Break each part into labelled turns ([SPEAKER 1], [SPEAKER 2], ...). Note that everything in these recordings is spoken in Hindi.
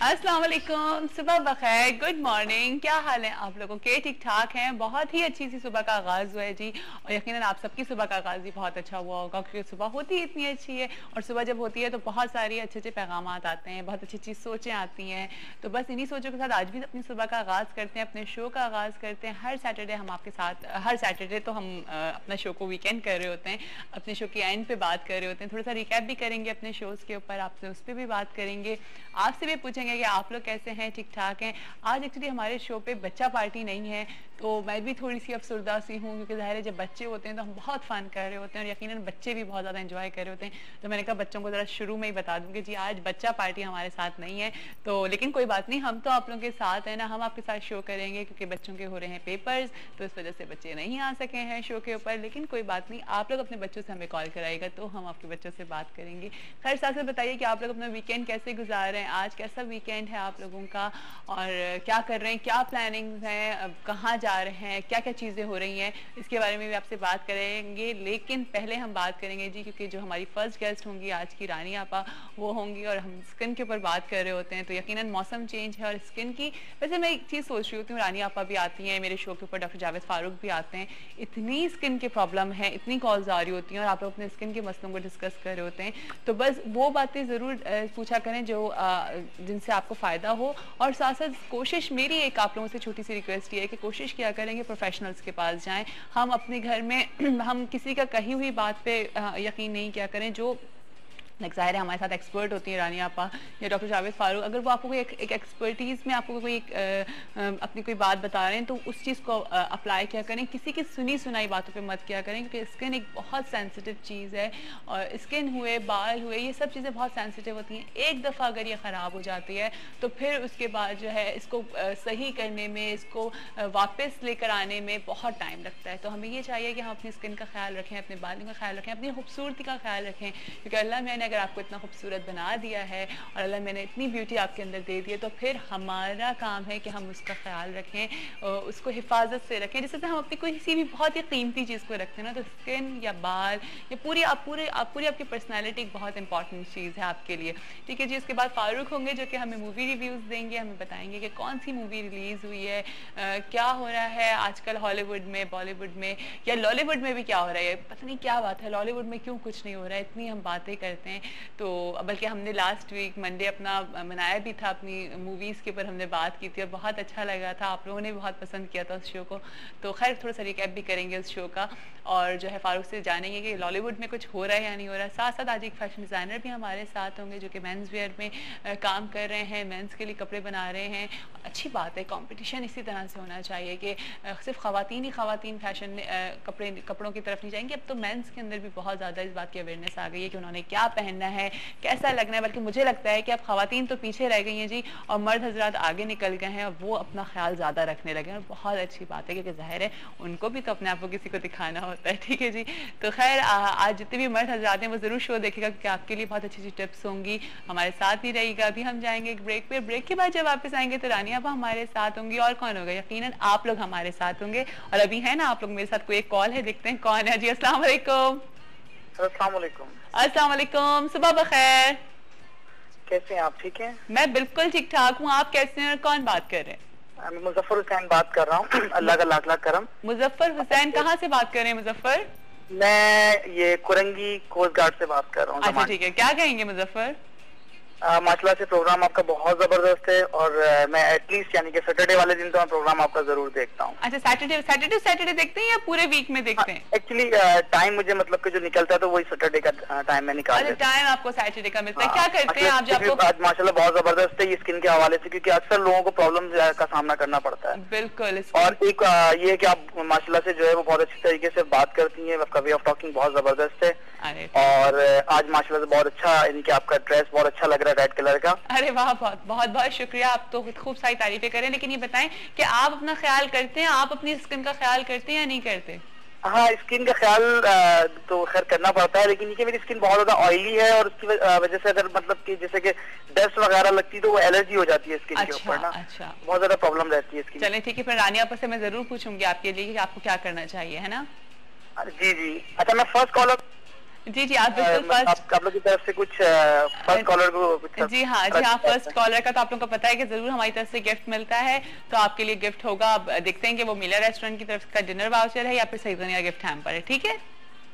[SPEAKER 1] अस्सलाम वालेकुम, सुबह बखैर, गुड मॉर्निंग। क्या हाल है आप लोगों के? ठीक ठाक हैं? बहुत ही अच्छी सी सुबह का आगाज़ हुआ है जी, और यकीनन आप सबकी सुबह का आगाज़ भी बहुत अच्छा हुआ होगा, क्योंकि सुबह होती ही इतनी अच्छी है। और सुबह जब होती है तो बहुत सारी अच्छे अच्छे पैगामात आते हैं, बहुत अच्छी अच्छी सोचें आती हैं। तो बस इन्हीं सोचों के साथ आज भी अपनी सुबह का आगाज़ करते हैं, अपने शो का आगाज़ करते हैं। हर सैटरडे हम आपके साथ, हर सैटरडे तो हम अपना शो को वीकेंड कर रहे होते हैं, अपने शो की एंड पे बात कर रहे होते हैं, थोड़ा सा रिकैप भी करेंगे अपने शोज़ के ऊपर, आपसे उस पर भी बात करेंगे, आपसे भी पूछेंगे कि आप लोग कैसे हैं, ठीक ठाक हैं। आज एक्चुअली हमारे शो पे बच्चा पार्टी नहीं है, तो मैं भी थोड़ी सी अफसरदा सी हूँ, क्योंकि ज़ाहिर है जब बच्चे होते हैं तो हम बहुत फ़न कर रहे होते हैं, और यकीनन बच्चे भी बहुत ज़्यादा एंजॉय कर रहे होते हैं। तो मैंने कहा बच्चों को ज़रा शुरू में ही बता दूँ कि जी आज बच्चा पार्टी हमारे साथ नहीं है। तो लेकिन कोई बात नहीं, हम तो आप लोगों के साथ हैं ना, हम आपके साथ शो करेंगे, क्योंकि बच्चों के हो रहे हैं पेपर्स, तो इस वजह से बच्चे नहीं आ सके हैं शो के ऊपर। लेकिन कोई बात नहीं, आप लोग अपने बच्चों से हमें कॉल कराइएगा तो हम आपके बच्चों से बात करेंगे। खैर साथ साथ बताइए कि आप लोग अपना वीकेंड कैसे गुजार रहे हैं, आज कैसा वीकेंड है आप लोगों का, और क्या कर रहे हैं, क्या प्लानिंग है, कहाँ जा रहे हैं, क्या क्या चीज़ें हो रही हैं, इसके बारे में भी आपसे बात करेंगे। लेकिन पहले हम बात करेंगे जी, क्योंकि जो हमारी फर्स्ट गेस्ट होंगी आज की, रानी आपा, वो होंगी, और हम स्किन के ऊपर बात कर रहे होते हैं। तो यकीनन मौसम चेंज है और स्किन की, वैसे मैं एक चीज़ सोच रही होती हूँ, रानी आपा भी आती हैं मेरे शो के ऊपर, डॉक्टर जावेद फारूक भी आते हैं, इतनी स्किन की प्रॉब्लम है, इतनी कॉल्स आ रही होती हैं, और आप लोग अपने स्किन के मसलों को डिस्कस कर रहे होते हैं। तो बस वो बातें ज़रूर पूछा करें जो जिनसे आपको फ़ायदा हो। और साथ साथ कोशिश मेरी एक आप लोगों से छोटी सी रिक्वेस्ट ये है कि कोशिश किया करेंगे प्रोफेशनल्स के पास जाएं। हम अपने घर में हम किसी का कही हुई बात पे यकीन नहीं किया करें। जो ज़ाहिर है हमारे साथ एक्सपर्ट होती हैं रानी आपा या डॉक्टर जावेद फारूक, अगर वो आपको कोई एक एक्सपर्टीज़ में आपको कोई अपनी कोई बात बता रहे हैं, तो उस चीज़ को अप्लाई किया करें, किसी की सुनी सुनाई बातों पे मत किया करें, क्योंकि स्किन एक बहुत सेंसिटिव चीज़ है, और स्किन हुए, बाल हुए, ये सब चीज़ें बहुत सेंसिटिव होती हैं। एक दफ़ा अगर ये ख़राब हो जाती है तो फिर उसके बाद जो है इसको सही करने में, इसको वापस लेकर आने में बहुत टाइम लगता है। तो हमें ये चाहिए कि हम अपनी स्किन का ख्याल रखें, अपने बालों का ख्याल रखें, अपनी खूबसूरती का ख्याल रखें, क्योंकि अल्लाह मैंने अगर आपको इतना खूबसूरत बना दिया है और अल्लाह मैंने इतनी ब्यूटी आपके अंदर दे दी है, तो फिर हमारा काम है कि हम उसका ख्याल रखें, उसको हिफाजत से रखें। जैसे हम अपनी कोई किसी भी बहुत ही कीमती चीज़ को रखते हैं ना, तो स्किन या बाल या पूरी आपकी पर्सनैलिटी एक बहुत इंपॉर्टेंट चीज़ है आपके लिए। ठीक है जी। उसके बाद फारूक होंगे जो कि हमें मूवी रिव्यूज़ देंगे, हमें बताएंगे कि कौन सी मूवी रिलीज़ हुई है, क्या हो रहा है आजकल हॉलीवुड में, बॉलीवुड में या लॉलीवुड में भी क्या हो रहा है, पता नहीं क्या बात है, लॉलीवुड में क्यों कुछ नहीं हो रहा है, इतनी हम बातें करते हैं। तो बल्कि हमने लास्ट वीक मंडे अपना मनाया भी था, अपनी मूवीज़ के ऊपर हमने बात की थी और बहुत अच्छा लगा था, आप लोगों ने भी बहुत पसंद किया था उस शो को। तो खैर थोड़ा सा रिकैप भी करेंगे उस शो का, और जो है फारूक से जानेंगे कि लॉलीवुड में कुछ हो रहा है या नहीं हो रहा है। साथ साथ आज एक फैशन डिज़ाइनर भी हमारे साथ होंगे जो कि मेंस वेयर में काम कर रहे हैं, मेंस के लिए कपड़े बना रहे हैं। अच्छी बात है, कंपटीशन इसी तरह से होना चाहिए कि सिर्फ ख़वातीन ही ख़वातीन फैशन कपड़ों की तरफ नहीं जाएंगी। अब तो मेंस के अंदर भी बहुत ज़्यादा इस बात की अवेयरनेस आ गई है कि उन्होंने क्या पहनना है, कैसा लगना है। बल्कि मुझे लगता है कि अब ख़वातीन तो पीछे रह गई हैं जी, और मर्द हजरात आगे निकल गए हैं, और वो अपना ख्याल ज़्यादा रखने लगे हैं, और बहुत अच्छी बात है, क्योंकि ज़ाहिर है उनको भी तो अपने आप को किसी को दिखाना होता है। ठीक है जी। तो खैर आज जितने भी मर्द हजरात हैं वो ज़रूर शो देखेगा, क्योंकि आपके लिए बहुत अच्छी अच्छी टिप्स होंगी, हमारे साथ ही रहेगा। अभी हम जाएंगे एक ब्रेक पे, ब्रेक के बाद जब वापस आएंगे तो रानी आपा हमारे साथ होंगी, और कौन होगा, यकीनन आप लोग हमारे साथ होंगे। और अभी है ना आप लोग मेरे साथ, कोई एक कॉल है, देखते हैं कौन है जी। अस्सलाम वालेकुम।
[SPEAKER 2] अस्सलाम वालेकुम।
[SPEAKER 1] अस्सलाम वालेकुम, सुबह बखैर।
[SPEAKER 2] कैसे हैं आप, ठीक हैं?
[SPEAKER 1] मैं बिल्कुल ठीक ठाक हूँ, आप कैसे हैं और कौन बात कर रहे हैं?
[SPEAKER 2] मैं मुजफ्फर हुसैन बात कर रहा हूँ। अल्लाह का लाख लाख करम।
[SPEAKER 1] मुजफ्फर हुसैन, कहाँ से बात कर रहे हैं मुजफ्फर?
[SPEAKER 2] मैं ये कुरंगी कोस्ट गार्ड से बात कर रहा हूँ।
[SPEAKER 1] अच्छा ठीक है, क्या कहेंगे मुजफ्फर?
[SPEAKER 2] माशाल्लाह से प्रोग्राम आपका बहुत जबरदस्त है, और मैं एटलीस्ट यानी कि सैटरडे वाले दिन तो मैं प्रोग्राम आपका जरूर देखता हूँ।
[SPEAKER 1] अच्छा, सैटरडे देखते हैं या पूरे वीक में देखते हैं?
[SPEAKER 2] एक्चुअली टाइम मुझे मतलब कि जो निकलता है तो वही सैटरडे का टाइम में निकाल देता हूं।
[SPEAKER 1] टाइम आपको सैटरडे का मिलता है। क्या करते हैं आप जब
[SPEAKER 2] आज माशाल्लाह बहुत जबरदस्त है ये स्किन के हवाले से, क्योंकि अक्सर लोगों को प्रॉब्लम का सामना करना पड़ता है।
[SPEAKER 1] बिल्कुल।
[SPEAKER 2] और एक ये है कि आप माशाल्लाह से जो है वो बहुत अच्छी तरीके से बात करती हैं, आपका वे ऑफ टॉकिंग बहुत जबरदस्त है, और आज माशाल्लाह से बहुत अच्छा, इनके आपका ड्रेस बहुत अच्छा लग रहा है, रेड कलर का।
[SPEAKER 1] अरे वाह, बहुत बहुत बहुत शुक्रिया, आप तो खूब सारी तारीफें करें। लेकिन ये बताएं कि आप अपना ख्याल करते हैं, आप अपनी स्किन का ख्याल करते हैं या नहीं करते?
[SPEAKER 2] हाँ, स्किन का ख्याल तो खैर करना पड़ता है, लेकिन ये मेरी स्किन बहुत ज्यादा ऑयली है, और उसकी वजह से अगर मतलब कि जैसे कि डस्ट वगैरह लगती है तो वो एलर्जी हो जाती है स्किन के ऊपर ना।
[SPEAKER 1] अच्छा,
[SPEAKER 2] बहुत ज्यादा प्रॉब्लम रहती है स्किन।
[SPEAKER 1] चलें ठीक है, फिर रानी आपस से मैं जरूर पूछूंगी आपके लिए कि आपको क्या करना चाहिए, है ना?
[SPEAKER 2] जी जी। अच्छा, मैं फर्स्ट कॉलर
[SPEAKER 1] जी जी, आप बिल्कुल फर्स्ट,
[SPEAKER 2] आप लोग की तरफ से कुछ फर्स्ट कॉलर को
[SPEAKER 1] जी हाँ जी हाँ, फर्स्ट कॉलर का तो आप लोगों को पता है कि जरूर हमारी तरफ से गिफ्ट मिलता है, तो आपके लिए गिफ्ट होगा। अब देखते हैं कि वो मिला रेस्टोरेंट की तरफ का डिनर वाउचर है या फिर सईदुनिया गिफ्ट हैम्पर है, ठीक है।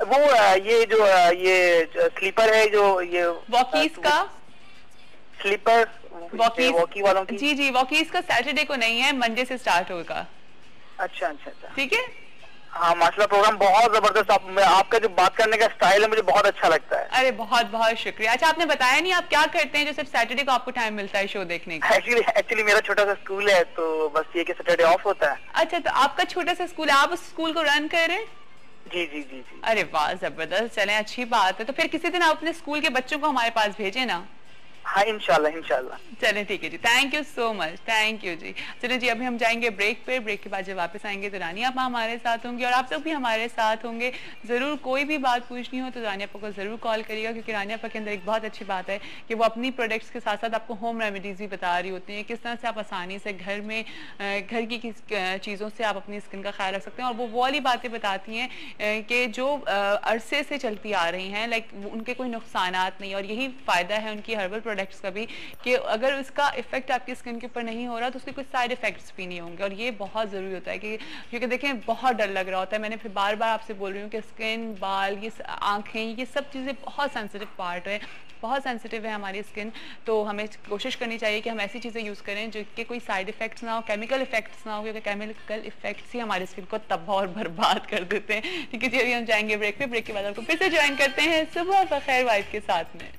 [SPEAKER 2] वो ये जो ये स्लीपर है, जो ये
[SPEAKER 1] वॉकीज का
[SPEAKER 2] स्लीपर वॉकी वालों की,
[SPEAKER 1] जी जी, वॉकीज का सैटरडे को नहीं है, मंडे से स्टार्ट होगा।
[SPEAKER 2] अच्छा अच्छा अच्छा,
[SPEAKER 1] ठीक है।
[SPEAKER 2] हाँ माशाल्लाह, प्रोग्राम बहुत जबरदस्त। आपका जो बात करने का स्टाइल है मुझे बहुत अच्छा लगता है।
[SPEAKER 1] अरे बहुत बहुत शुक्रिया। अच्छा, आपने बताया नहीं आप क्या करते हैं जो सिर्फ सैटरडे को आपको टाइम मिलता है शो देखने का?
[SPEAKER 2] एक्चुअली मेरा छोटा सा स्कूल है, तो बस ये कि सैटरडे ऑफ होता है।
[SPEAKER 1] अच्छा, तो आपका छोटा सा स्कूल है, आप उस स्कूल को रन कर रहे हैं?
[SPEAKER 2] जी जी जी जी।
[SPEAKER 1] अरे वाह, जबरदस्त। चलें, अच्छी बात है। तो फिर किसी दिन आप अपने स्कूल के बच्चों को हमारे पास भेजें ना।
[SPEAKER 2] हाँ इंशाल्लाह इंशाल्लाह।
[SPEAKER 1] चलें ठीक है जी, thank you so much, thank you जी। चलिए जी, अभी हम जाएंगे ब्रेक पे। ब्रेक के बाद जब वापस आएंगे तो रानी आपा हमारे साथ होंगे और आप लोग भी हमारे साथ होंगे। जरूर कोई भी बात पूछनी हो तो रानी आपा को जरूर कॉल करिएगा, क्योंकि रानी आपा के अंदर एक बहुत अच्छी बात है कि वो अपनी प्रोडक्ट्स के साथ साथ आपको होम रेमेडीज भी बता रही होती हैं, किस तरह से आप आसानी से घर में घर की किस चीज़ों से आप अपनी स्किन का ख्याल रख सकते हैं। और वो वाली बातें बताती हैं कि जो अरसे से चलती आ रही हैं, लाइक उनके कोई नुकसानात नहीं। और यही फ़ायदा है उनकी हर्बल प्रोडक्ट्स का भी, कि अगर उसका इफेक्ट आपकी स्किन के ऊपर नहीं हो रहा तो उसके कुछ साइड इफेक्ट्स भी नहीं होंगे। और ये बहुत ज़रूरी होता है कि, क्योंकि देखें बहुत डर लग रहा होता है। मैंने फिर बार बार आपसे बोल रही हूँ कि स्किन, बाल, ये आँखें, ये सब चीज़ें बहुत सेंसिटिव पार्ट है, बहुत सेंसिटिव है हमारी स्किन। तो हमें कोशिश करनी चाहिए कि हम ऐसी चीज़ें यूज़ करें जो कि कोई साइड इफेक्ट्स ना हो, केमिकल इफेक्ट्स ना हो, क्योंकि केमिकल इफेक्ट्स ही हमारी स्किन को तबाह और बर्बाद कर देते हैं। ठीक है जी, अभी हम जाएंगे ब्रेक पे। ब्रेक के बाद आपको फिर से ज्वाइन करते हैं सुबह बखैर वाइफ के साथ में।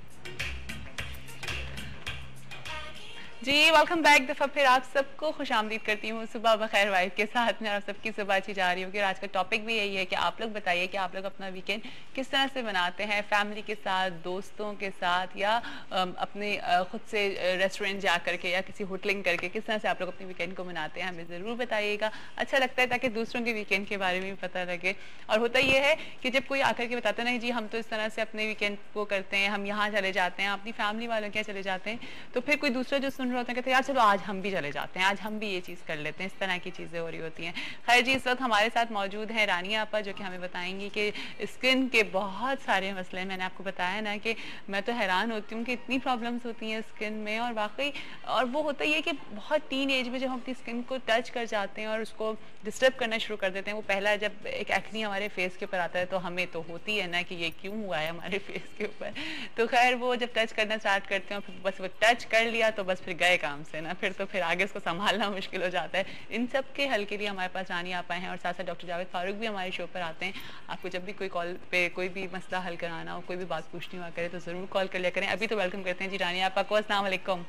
[SPEAKER 1] जी वेलकम बैक। दफ़ा फिर आप सबको खुशामदीद करती हूँ सुबह बखैर वाइफ के साथ में। और सबकी सुबह अच्छी जा रही होगी। और आज का टॉपिक भी यही है कि आप लोग बताइए कि आप लोग अपना वीकेंड किस तरह से मनाते हैं, फैमिली के साथ, दोस्तों के साथ, या अपने खुद से रेस्टोरेंट जा करके या किसी होटलिंग करके किस तरह से आप लोग अपने वीकेंड को मनाते हैं, हमें ज़रूर बताइएगा। अच्छा लगता है ताकि दूसरों के वीकेंड के बारे में भी पता लगे। और होता यह है कि जब कोई आकर के बताता नहीं जी हम तो इस तरह से अपने वीकेंड को करते हैं, हम यहाँ चले जाते हैं, अपनी फैमिली वालों के यहाँ चले जाते हैं, तो फिर कोई दूसरा जो सुन होते हैं कहते हैं यार चलो आज हम भी चले जाते हैं, आज हम भी ये चीज़ कर लेते हैं। इस तरह की चीज़ें हो रही होती हैं। खैर जी, इस वक्त हमारे साथ मौजूद है रानी आपा, जो कि हमें बताएंगी कि स्किन के बहुत सारे मसले हैं। मैंने आपको बताया ना कि मैं तो हैरान होती हूँ कि इतनी प्रॉब्लम्स होती हैं स्किन में। और वाकई, और वो होता ही है कि बहुत टीन एज में जब हम अपनी स्किन को टच कर जाते हैं और उसको डिस्टर्ब करना शुरू कर देते हैं, वो पहला जब एक एक्नी हमारे फेस के ऊपर आता है तो हमें तो होती है ना कि ये क्यों हुआ है हमारे फेस के ऊपर। तो खैर वो जब टच करना स्टार्ट करते हैं, फिर बस वो टच कर लिया तो बस फिर गए काम से ना, फिर आगे उसको संभालना मुश्किल हो जाता है। इन सब के हल के लिए हमारे पास रानी आपा हैं और साथ साथ डॉक्टर जावेद फारूक भी हमारे शो पर आते हैं। आपको जब भी कोई कॉल पे कोई भी मसला हल कराना हो, कोई भी बात पूछनी हुआ करे तो जरूर कॉल कर लिया करें। अभी तो वेलकम करते हैं जी रानी आपा को। अस्सलाम वालेकुम।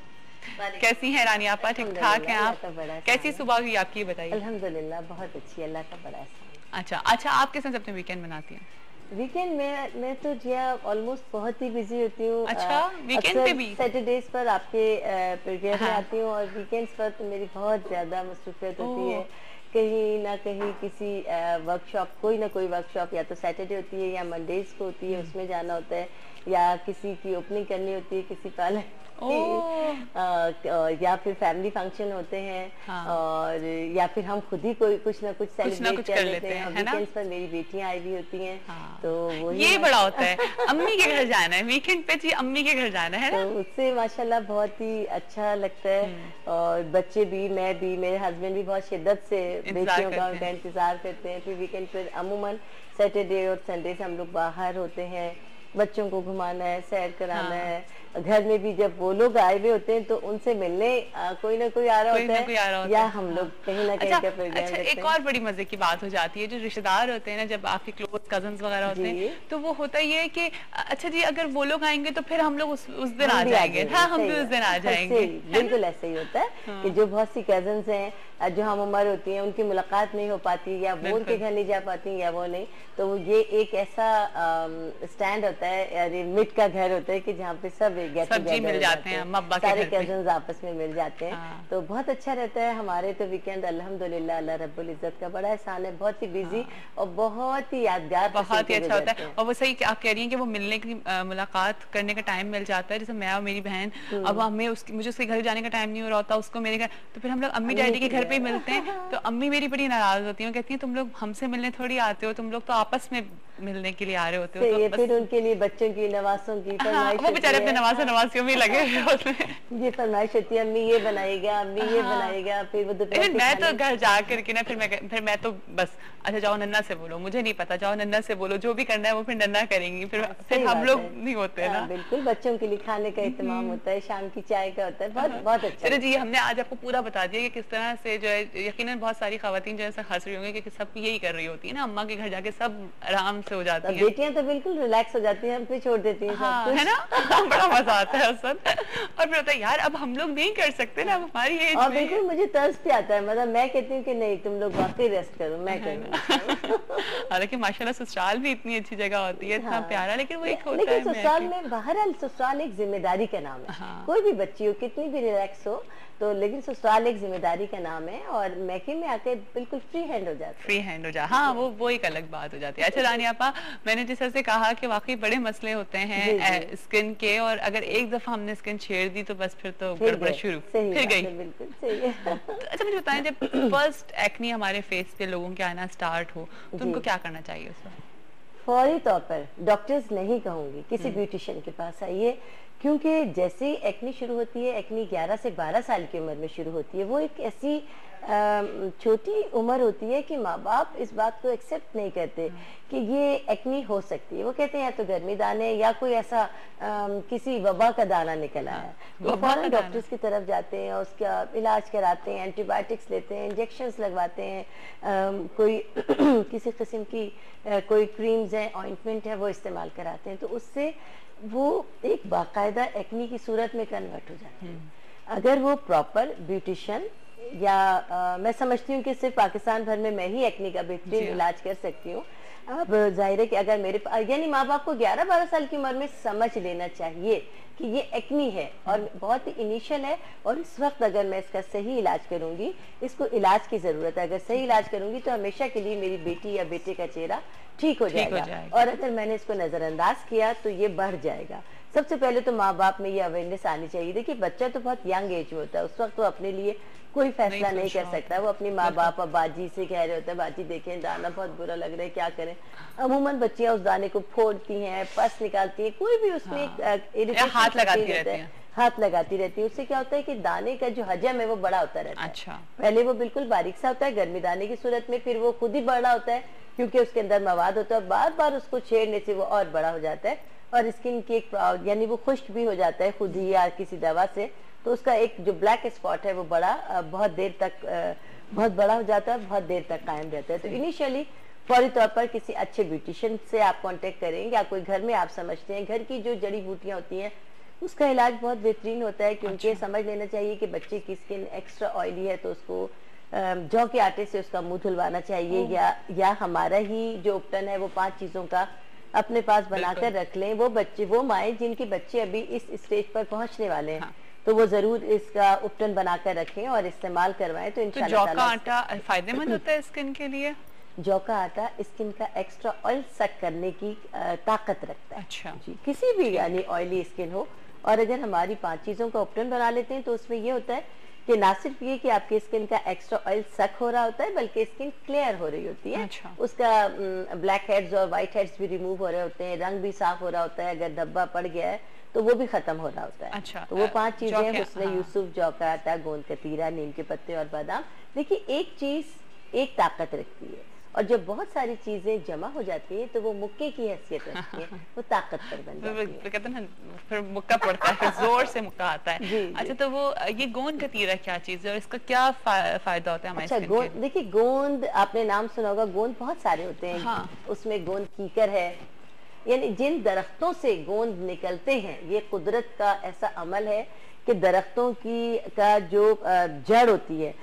[SPEAKER 1] कैसी हैं रानी आपा? ठीक ठाक हैं आप? कैसी सुबह हुई आपकी, बताइए।
[SPEAKER 3] अल्हम्दुलिल्लाह बहुत अच्छी, अल्लाह का बड़ा एहसान।
[SPEAKER 1] अच्छा, आप किस तरह से अपने वीकेंड मनाती हैं?
[SPEAKER 3] वीकेंड में मैं तो जिया ऑलमोस्ट बहुत ही बिजी होती हूँ।
[SPEAKER 1] अच्छा, वीकेंड पे भी?
[SPEAKER 3] सैटरडेज पर आपके प्रोग्राम में
[SPEAKER 1] हाँ।
[SPEAKER 3] आती हूँ और वीकेंड्स पर तो मेरी बहुत ज्यादा मसरूफियत होती है। कहीं ना कहीं किसी वर्कशॉप, कोई ना कोई वर्कशॉप या तो सैटरडे होती है या मंडेज को होती है, उसमें जाना होता है, या किसी की ओपनिंग करनी होती है किसी पार्लर या फिर फैमिली फंक्शन होते हैं। हाँ। और या फिर हम खुद ही कोई कुछ ना कुछ सेलिब्रेट कर लेते हैं। वीकेंड्स पर मेरी बेटियां आई हुई होती हैं। हाँ। तो वो
[SPEAKER 1] ये बड़ा होता है, अम्मी के घर जाना है वीकेंड पे जी, अम्मी के घर जाना है।
[SPEAKER 3] तो उससे माशाल्लाह बहुत ही अच्छा लगता है। और बच्चे भी, मैं भी, मेरे हस्बैंड भी बहुत शिद्दत से बेटियों का उनका इंतजार करते हैं। फिर वीकेंड पर अमूमन सैटरडे और संडे से हम लोग बाहर होते हैं, बच्चों को घुमाना है, सैर कराना है। घर में भी जब वो लोग आए हुए होते हैं तो उनसे मिलने कोई ना कोई आ रहा होता है, या हम लोग कहीं ना कहीं का प्रोग्राम
[SPEAKER 1] अच्छा, एक और बड़ी मजे की बात हो जाती है, जो रिश्तेदार होते हैं ना, जब आपके क्लोज कजन्स वगैरह होते हैं, तो वो होता ये है कि अच्छा जी अगर वो लोग आएंगे तो फिर हम लोग उस दिन आ जाएंगे। हाँ, हम भी उस दिन आ जाएंगे।
[SPEAKER 3] बिल्कुल ऐसे ही होता है कि जो बहुत सी कजन्स हैं जो हम उम्र होती है, उनकी मुलाकात नहीं हो पाती, या वो उनके घर नहीं जा पाती या वो नहीं, तो ये एक ऐसा स्टैंड होता है, मिट का घर होता है कि जहाँ पे सब गेट
[SPEAKER 1] टुगेदर मिल जाते हैं,
[SPEAKER 3] सारे कजन्स आपस में मिल जाते हैं। तो बहुत अच्छा रहता है। हमारे तो वीकेंड अल्हम्दुलिल्लाह अल्लाह रब्बुल इज्जत का बड़ा एहसान है, बहुत ही बिजी और बहुत ही यादगार,
[SPEAKER 1] बहुत ही अच्छा होता है। और वो सही आप कह रही हैं कि वो मिलने की मुलाकात करने का टाइम मिल जाता है। जैसे मैं और मेरी बहन, अब हमें मुझे उसके घर जाने का टाइम नहीं हो रहा होता, उसको मेरे घर, तो फिर हम लोग अम्मी डैडी के घर पे ही मिलते हैं। तो अम्मी मेरी बड़ी नाराज होती है, कहती है तुम लोग हमसे मिलने थोड़ी आते हो, तुम लोग तो आपस में मिलने के लिए आ रहे होते हो। तो
[SPEAKER 3] ये फिर उनके लिए बच्चों की नवासों की फरमाइश,
[SPEAKER 1] वो बेचारे अपने नवासियों में लगे होते हैं।
[SPEAKER 3] ये फरमाइश होती है अम्मी ये बनाएगा, अम्मी ये बनाएगा। फिर वो दोपहर
[SPEAKER 1] मैं तो घर जा करके ना फिर मैं तो बस अच्छा जाओ नन्ना से बोलो, मुझे नहीं पता, जाओ नन्ना से बोलो, जो भी करना है वो फिर नन्ना करेंगी। फिर हम लोग नहीं होते ना।
[SPEAKER 3] बिल्कुल, बच्चों के लिए खाने का इत्तेमाम होता है, शाम की चाय का होता है, बहुत अच्छा।
[SPEAKER 1] चलो जी, हमने आज आपको पूरा बता दिया कि किस तरह से जो है, यकीनन बहुत सारी खवातीन जैसे हंस रही होंगी कि सब यही कर रही होती है ना, अम्मा के घर जाके सब आराम से हो जाती है।
[SPEAKER 3] बेटियां तो बिल्कुल रिलैक्स हो जाती हैं, हम पे छोड़ देती हैं।
[SPEAKER 1] हाँ, है ना बड़ा मजा आता है असल। और फिर होता है यार अब हम लोग नहीं कर सकते ना, अब हमारी एज
[SPEAKER 3] और बिल्कुल मुझे तरस भी आता है, मतलब मैं कहती हूँ कि नहीं तुम लोग वाकई रेस्ट करो, मैं करूँ।
[SPEAKER 1] हालांकि माशाल्लाह ससुराल भी इतनी अच्छी जगह होती है, इतना प्यारा, लेकिन वो एक होता है।
[SPEAKER 3] लेकिन ससुराल में बहरहाल ससुराल एक जिम्मेदारी का नाम है। कोई भी बच्ची हो, कितनी भी रिलैक्स हो, तो लेकिन ससुराल एक जिम्मेदारी का नाम है। और मैके में आके बिल्कुल फ्री हैंड हो जाता है,
[SPEAKER 1] फ्री हैंड हो जाए। हाँ, वो एक अलग बात हो जाती है। अच्छा रानी आपा, मैंने जिस तरह से कहा कि वाकई बड़े मसले होते हैं स्किन के, और अगर एक दफा हमने स्किन छेड़ दी तो बस फिर तो गड़बड़ शुरू, फिर गई।
[SPEAKER 3] बिल्कुल सही है।
[SPEAKER 1] अच्छा मुझे बताएं, जब फर्स्ट एक्नी हमारे फेस पे लोगों के आना स्टार्ट हो तो उनको क्या करना चाहिए उस वक्त?
[SPEAKER 3] फौरी तौर पर डॉक्टर्स नहीं कहूंगी, किसी ब्यूटिशियन के पास आइए, क्योंकि जैसे ही एक्नी शुरू होती है, एक्नी 11 से 12 साल की उम्र में शुरू होती है। वो एक ऐसी छोटी उम्र होती है कि माँ बाप इस बात को एक्सेप्ट नहीं करते कि ये एक्नी हो सकती है। वो कहते हैं या तो गर्मी दाने या कोई ऐसा किसी वबा का दाना निकला है, वो फौरन डॉक्टर्स की तरफ जाते हैं, उसका इलाज कराते हैं, एंटीबायोटिक्स लेते हैं, इंजेक्शंस लगवाते हैं, कोई किसी किस्म की कोई क्रीम्स है, ऑइंटमेंट है, वो इस्तेमाल कराते हैं। तो उससे वो एक बाकायदा एक्नी की सूरत में कन्वर्ट हो जाती है। अगर वो प्रॉपर ब्यूटिशियन या मैं समझती हूँ कि सिर्फ पाकिस्तान भर में मैं ही एक्नी का बेहतरीन इलाज कर सकती हूँ। अब जाहिर है कि अगर मेरे पास, यानी माँ बाप को 11-12 साल की उम्र में समझ लेना चाहिए कि ये एक्नी है और बहुत ही इनिशियल है, और इस वक्त अगर मैं इसका सही इलाज करूंगी, इसको इलाज की जरूरत है, अगर सही इलाज करूंगी तो हमेशा के लिए मेरी बेटी या बेटे का चेहरा ठीक हो जाएगा। और अगर मैंने इसको नजरअंदाज किया तो ये बढ़ जाएगा। सबसे पहले तो माँ बाप में ये अवेयरनेस आनी चाहिए। देखिए बच्चा तो बहुत यंग एज में होता है, उस वक्त वो अपने लिए कोई फैसला नहीं कर सकता। वो अपनी माँ बाप और बाजी से कह रहे होते हैं, बाजी देखें दाना बहुत बुरा लग रहा है, क्या करें। अमूमन बच्चियां उस दाने को फोड़ती हैं, पस निकालती हैं, कोई भी उसमें
[SPEAKER 1] हाथ लगाती
[SPEAKER 3] रहती है। उससे क्या होता है कि दाने का जो हजम है वो बड़ा होता रहता है।
[SPEAKER 1] अच्छा।
[SPEAKER 3] पहले वो बिल्कुल बारीक सा होता है गर्मी दाने की सूरत में, फिर वो खुद ही बड़ा होता है क्योंकि उसके अंदर मवाद होता है, बार बार उसको छेड़ने से वो और बड़ा हो जाता है, और स्किन की एक यानी वो खुश्क भी हो जाता है खुद ही या किसी दवा से। तो उसका एक जो ब्लैक स्पॉट है वो बड़ा बहुत देर तक बहुत बड़ा हो जाता है, बहुत देर तक कायम रहता है। तो इनिशियली फौरी तौर पर किसी अच्छे ब्यूटिशियन से आप कांटेक्ट करें, या कोई घर में आप समझते हैं घर की जो जड़ी बूटियां होती हैं उसका इलाज बहुत बेहतरीन होता है। क्योंकि समझ लेना चाहिए कि बच्चे की स्किन एक्स्ट्रा ऑयली है तो उसको जौ के आटे से उसका मुंह धुलवाना चाहिए, या हमारा ही जो उपटन है वो 5 चीजों का अपने पास बनाकर रख लें। वो बच्चे, वो माएँ जिनके बच्चे अभी इस स्टेज पर पहुंचने वाले हैं, तो वो जरूर इसका उपटन बनाकर रखें और इस्तेमाल करवाएं। तो इंशाल्लाह
[SPEAKER 1] जौ का आटा फायदेमंद होता है स्किन के लिए।
[SPEAKER 3] जौ का आटा स्किन का एक्स्ट्रा ऑयल सक करने की ताकत रखता है।
[SPEAKER 1] अच्छा
[SPEAKER 3] जी, किसी भी यानी ऑयली स्किन हो, और अगर हमारी 5 चीजों का उपटन बना लेते हैं तो उसमें ये होता है कि ना सिर्फ ये कि आपकी स्किन का एक्स्ट्रा ऑयल सक हो रहा होता है, बल्कि स्किन क्लियर हो रही होती है।
[SPEAKER 1] अच्छा।
[SPEAKER 3] उसका ब्लैक हेड्स और व्हाइट हेड्स भी रिमूव हो रहे होते हैं, रंग भी साफ हो रहा होता है, अगर धब्बा पड़ गया है तो वो भी खत्म हो रहा होता है।
[SPEAKER 1] अच्छा।
[SPEAKER 3] तो वो 5 चीजें हुस्न यूसुफ, जौ का आटा, गोंद कतीरा, नीम के पत्ते और बादाम। देखिए एक चीज एक ताकत रखती है, और जब बहुत सारी चीजें जमा हो जाती है तो वो मुक्के की हैसियत रखती है, वो ताकतवर बन जाती है।
[SPEAKER 1] कहते हैं ना फिर मुक्का पड़ता है, फिर जोर से मुक्का आता है।
[SPEAKER 3] जी,
[SPEAKER 1] अच्छा तो वो ये गोंद कतीरा क्या चीज है और इसका क्या फायदा होता है हमारे
[SPEAKER 3] अच्छा, गोंद, देखिए गोंद आपने नाम सुना होगा, गोंद बहुत सारे होते हैं।
[SPEAKER 1] हाँ।
[SPEAKER 3] उसमें गोंद कीकर है, यानी जिन दरख्तों से गोंद निकलते हैं, ये कुदरत का ऐसा अमल है कि दरख्तों की का जो जड़ होती है